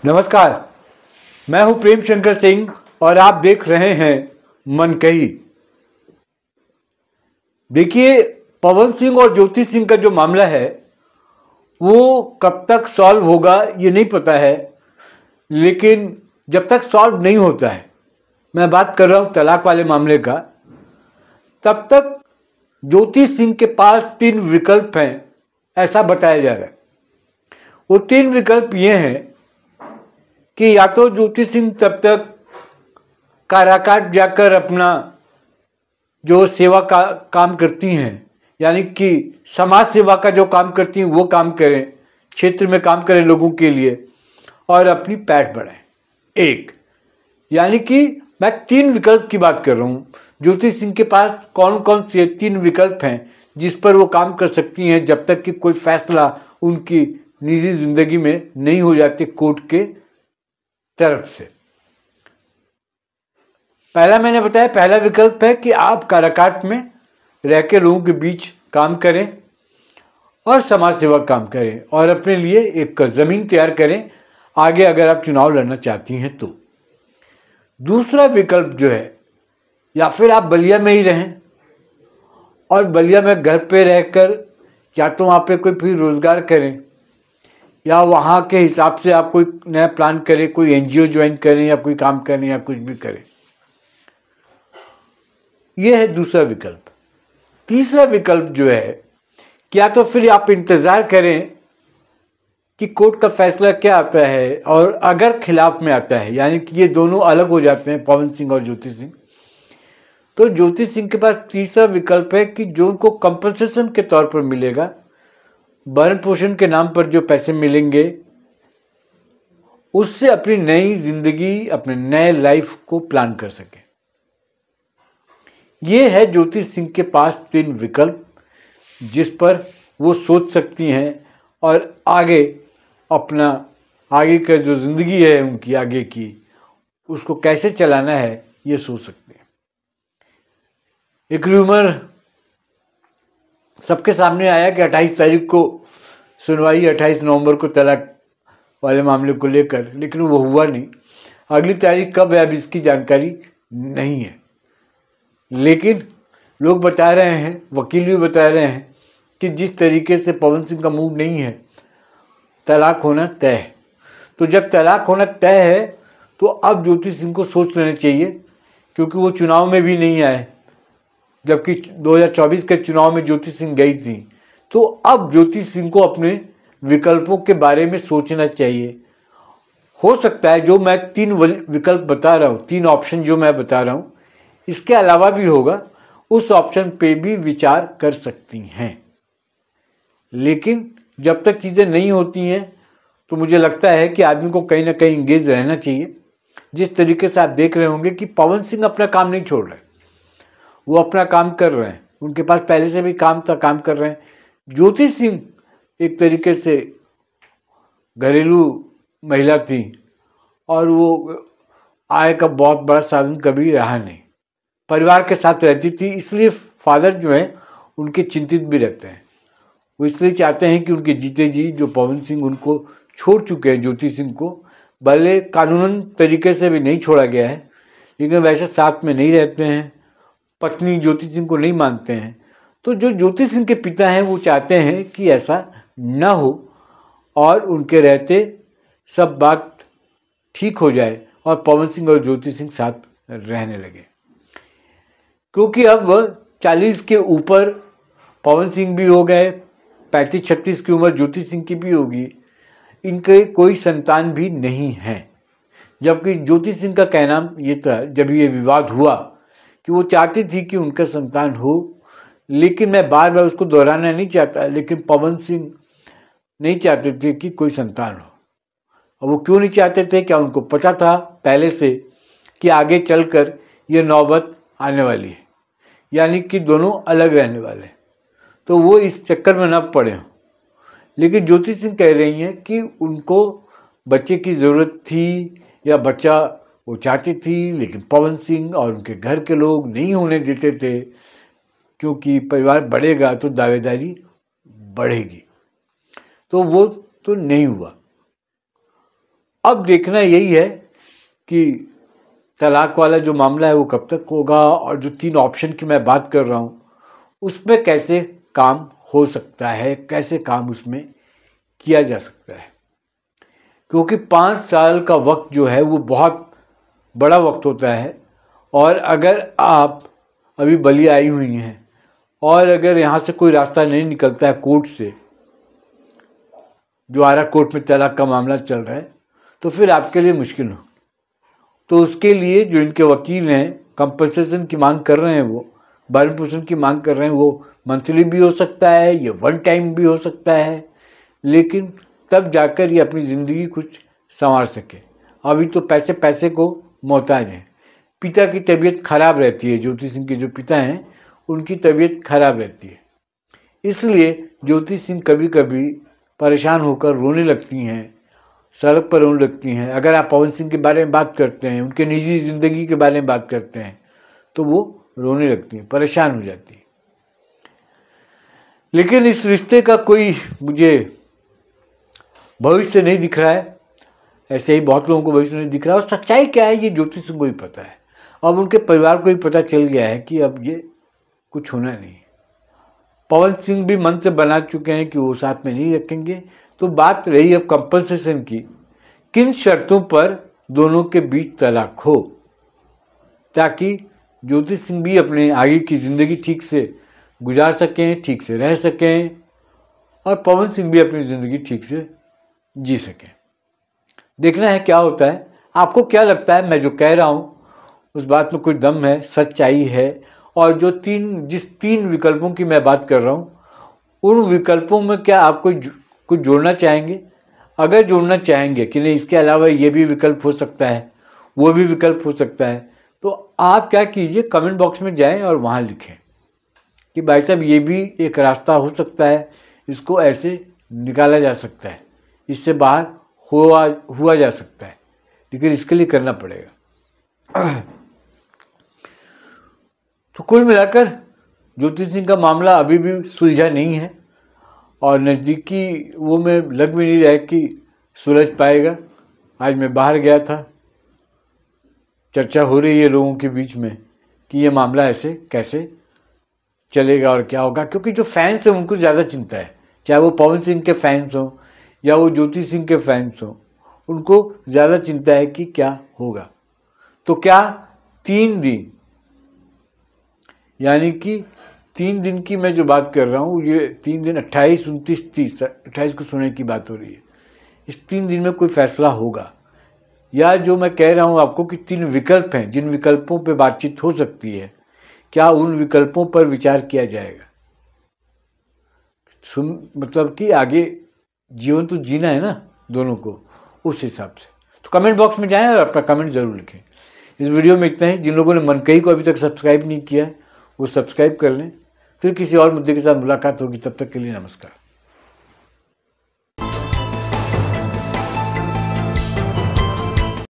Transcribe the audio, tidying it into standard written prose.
नमस्कार, मैं हूं प्रेम शंकर सिंह और आप देख रहे हैं मनकही। देखिए, पवन सिंह और ज्योति सिंह का जो मामला है वो कब तक सॉल्व होगा ये नहीं पता है, लेकिन जब तक सॉल्व नहीं होता है, मैं बात कर रहा हूं तलाक वाले मामले का, तब तक ज्योति सिंह के पास 3 विकल्प हैं, ऐसा बताया जा रहा है। वो 3 विकल्प ये हैं कि या तो ज्योति सिंह तब तक काराकाट जाकर अपना जो सेवा का काम करती हैं, यानी कि समाज सेवा का जो काम करती हैं वो काम करें, क्षेत्र में काम करें लोगों के लिए और अपनी पैठ बढ़ाएं। एक, यानी कि मैं 3 विकल्प की बात कर रहा हूँ। ज्योति सिंह के पास कौन कौन से 3 विकल्प हैं जिस पर वो काम कर सकती हैं जब तक कि कोई फैसला उनकी निजी जिंदगी में नहीं हो जाते कोर्ट के तरफ से। पहला मैंने बताया, पहला विकल्प है कि आप काराकाट में रह के लोगों के बीच काम करें और समाज सेवा काम करें और अपने लिए एक जमीन तैयार करें आगे अगर आप चुनाव लड़ना चाहती हैं तो। दूसरा विकल्प जो है, या फिर आप बलिया में ही रहें और बलिया में घर पे रहकर या तो वहाँ पे कोई फिर रोजगार करें या वहाँ के हिसाब से आप कोई नया प्लान करें, कोई एनजीओ ज्वाइन करें या कोई काम करें या कुछ भी करें। यह है दूसरा विकल्प। तीसरा विकल्प जो है कि या तो फिर आप इंतज़ार करें कि कोर्ट का फैसला क्या आता है और अगर खिलाफ में आता है, यानी कि ये दोनों अलग हो जाते हैं पवन सिंह और ज्योति सिंह, तो ज्योति सिंह के पास तीसरा विकल्प है कि जो उनको कंपनसेशन के तौर पर मिलेगा, भरण पोषण के नाम पर जो पैसे मिलेंगे, उससे अपनी नई जिंदगी, अपने नए लाइफ को प्लान कर सके। ये है ज्योति सिंह के पास 3 विकल्प जिस पर वो सोच सकती हैं और आगे अपना आगे का जो जिंदगी है उनकी आगे की, उसको कैसे चलाना है ये सोच सकते हैं। एक रूमर सबके सामने आया कि 28 तारीख को सुनवाई, 28 नवंबर को तलाक वाले मामले को लेकर, लेकिन वो हुआ नहीं। अगली तारीख कब है अब इसकी जानकारी नहीं है, लेकिन लोग बता रहे हैं, वकील भी बता रहे हैं कि जिस तरीके से पवन सिंह का मूड नहीं है, तलाक होना तय है। तो जब तलाक होना तय है तो अब ज्योति सिंह को सोच लेना चाहिए, क्योंकि वो चुनाव में भी नहीं आए, जबकि 2024 के चुनाव में ज्योति सिंह गई थी। तो अब ज्योति सिंह को अपने विकल्पों के बारे में सोचना चाहिए। हो सकता है जो मैं 3 विकल्प बता रहा हूँ, 3 ऑप्शन जो मैं बता रहा हूँ, इसके अलावा भी होगा, उस ऑप्शन पे भी विचार कर सकती हैं। लेकिन जब तक चीज़ें नहीं होती हैं तो मुझे लगता है कि आदमी को कहीं ना कहीं इंगेज रहना चाहिए। जिस तरीके से आप देख रहे होंगे कि पवन सिंह अपना काम नहीं छोड़ रहे, वो अपना काम कर रहे हैं, उनके पास पहले से भी काम था, काम कर रहे हैं। ज्योति सिंह एक तरीके से घरेलू महिला थी और वो आय का बहुत बड़ा साधन कभी रहा नहीं, परिवार के साथ रहती थी, इसलिए फादर जो है उनके चिंतित भी रहते हैं। वो इसलिए चाहते हैं कि उनके जीते जी जो पवन सिंह उनको छोड़ चुके हैं, ज्योति सिंह को भले कानूनन तरीके से भी नहीं छोड़ा गया है, लेकिन वैसे साथ में नहीं रहते हैं, पत्नी ज्योति सिंह को नहीं मानते हैं। तो जो ज्योति सिंह के पिता हैं वो चाहते हैं कि ऐसा न हो और उनके रहते सब बात ठीक हो जाए और पवन सिंह और ज्योति सिंह साथ रहने लगे। क्योंकि अब 40 के ऊपर पवन सिंह भी हो गए, 35-36 की उम्र ज्योति सिंह की भी होगी, इनके कोई संतान भी नहीं है। जबकि ज्योति सिंह का कहना ये था जब ये विवाद हुआ कि वो चाहती थी कि उनका संतान हो, लेकिन मैं बार बार उसको दोहराना नहीं चाहता, लेकिन पवन सिंह नहीं चाहते थे कि कोई संतान हो। और वो क्यों नहीं चाहते थे? क्या उनको पता था पहले से कि आगे चलकर ये नौबत आने वाली है, यानी कि दोनों अलग रहने वाले, तो वो इस चक्कर में न पड़े हों। लेकिन ज्योति सिंह कह रही हैं कि उनको बच्चे की ज़रूरत थी या बच्चा वो चाहती थी, लेकिन पवन सिंह और उनके घर के लोग नहीं होने देते थे, क्योंकि परिवार बढ़ेगा तो दावेदारी बढ़ेगी। तो वो तो नहीं हुआ। अब देखना यही है कि तलाक वाला जो मामला है वो कब तक होगा, और जो 3 ऑप्शन की मैं बात कर रहा हूँ उसमें कैसे काम हो सकता है, कैसे काम उसमें किया जा सकता है। क्योंकि 5 साल का वक्त जो है वो बहुत बड़ा वक्त होता है, और अगर आप अभी बली आई हुई हैं और अगर यहाँ से कोई रास्ता नहीं निकलता है कोर्ट से, जो आरा कोर्ट में तलाक का मामला चल रहा है, तो फिर आपके लिए मुश्किल हो। तो उसके लिए जो इनके वकील हैं कंपनसेशन की मांग कर रहे हैं, वो भरण पोषण की मांग कर रहे हैं, वो मंथली भी हो सकता है, ये 1 टाइम भी हो सकता है, लेकिन तब जाकर ये अपनी ज़िंदगी कुछ संवार सके। अभी तो पैसे पैसे को मोहताज हैं। पिता की तबीयत खराब रहती है, ज्योति सिंह के जो पिता हैं उनकी तबीयत खराब रहती है, इसलिए ज्योति सिंह कभी कभी परेशान होकर रोने लगती हैं, सड़क पर रोने लगती हैं। अगर आप पवन सिंह के बारे में बात करते हैं, उनके निजी ज़िंदगी के बारे में बात करते हैं, तो वो रोने लगती हैं, परेशान हो जाती हैं। लेकिन इस रिश्ते का कोई मुझे भविष्य नहीं दिख रहा है, ऐसे ही बहुत लोगों को भविष्य नहीं दिख रहा है। और सच्चाई क्या है ये ज्योति सिंह को भी पता है, अब उनके परिवार को भी पता चल गया है कि अब ये कुछ होना नहीं। पवन सिंह भी मन से बना चुके हैं कि वो साथ में नहीं रखेंगे। तो बात रही अब कंपनसेशन की, किन शर्तों पर दोनों के बीच तलाक हो, ताकि ज्योति सिंह भी अपने आगे की ज़िंदगी ठीक से गुजार सकें, ठीक से रह सकें, और पवन सिंह भी अपनी ज़िंदगी ठीक से जी सकें। देखना है क्या होता है। आपको क्या लगता है मैं जो कह रहा हूँ उस बात में कोई दम है, सच्चाई है? और जो जिस 3 विकल्पों की मैं बात कर रहा हूँ, उन विकल्पों में क्या आप कुछ जोड़ना चाहेंगे? अगर जोड़ना चाहेंगे कि नहीं इसके अलावा ये भी विकल्प हो सकता है, वो भी विकल्प हो सकता है, तो आप क्या कीजिए, कमेंट बॉक्स में जाएं और वहाँ लिखें कि भाई साहब ये भी एक रास्ता हो सकता है, इसको ऐसे निकाला जा सकता है, इससे बाहर हुआ जा सकता है, लेकिन इसके लिए करना पड़ेगा। तो कुल मिलाकर ज्योति सिंह का मामला अभी भी सुलझा नहीं है, और नज़दीकी वो में लग भी नहीं रहा है कि सुलझ पाएगा। आज मैं बाहर गया था, चर्चा हो रही है लोगों के बीच में कि ये मामला ऐसे कैसे चलेगा और क्या होगा, क्योंकि जो फैंस हैं उनको ज़्यादा चिंता है, चाहे वो पवन सिंह के फैंस हों या वो ज्योति सिंह के फैंस हों, उनको ज़्यादा चिंता है कि क्या होगा। तो क्या 3 दिन, यानी कि 3 दिन की मैं जो बात कर रहा हूँ, ये 3 दिन 28, 29, 30, 28 को सुनने की बात हो रही है, इस 3 दिन में कोई फैसला होगा? या जो मैं कह रहा हूँ आपको कि 3 विकल्प हैं, जिन विकल्पों पे बातचीत हो सकती है, क्या उन विकल्पों पर विचार किया जाएगा? मतलब कि आगे जीवन तो जीना है ना दोनों को, उस हिसाब से। तो कमेंट बॉक्स में जाएं और अपना कमेंट ज़रूर लिखें। इस वीडियो में इतना ही। जिन लोगों ने मनकई को अभी तक सब्सक्राइब नहीं किया है वो सब्सक्राइब कर लें। फिर किसी और मुद्दे के साथ मुलाकात होगी, तब तक के लिए नमस्कार।